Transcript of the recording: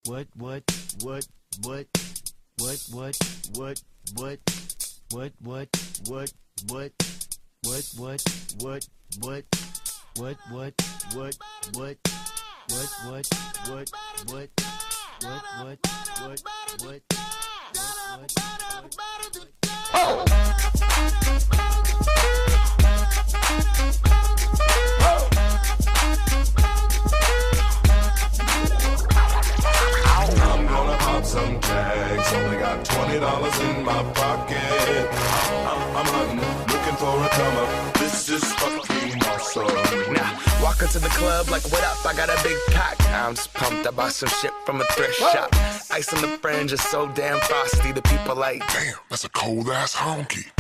What, what, what, what, what, what, what, what, what, what, what, what, what, what, what, what, what, what, what, what, I'm gonna pop some tags. Only got $20 in my pocket. I'm hunting, looking for a come up. This is fucking awesome. Now, walk into the club like, what up? I got a big pack. I'm just pumped. I bought some shit from a thrift shop. Ice on the fringe is so damn frosty. The people like, damn, that's a cold ass honky.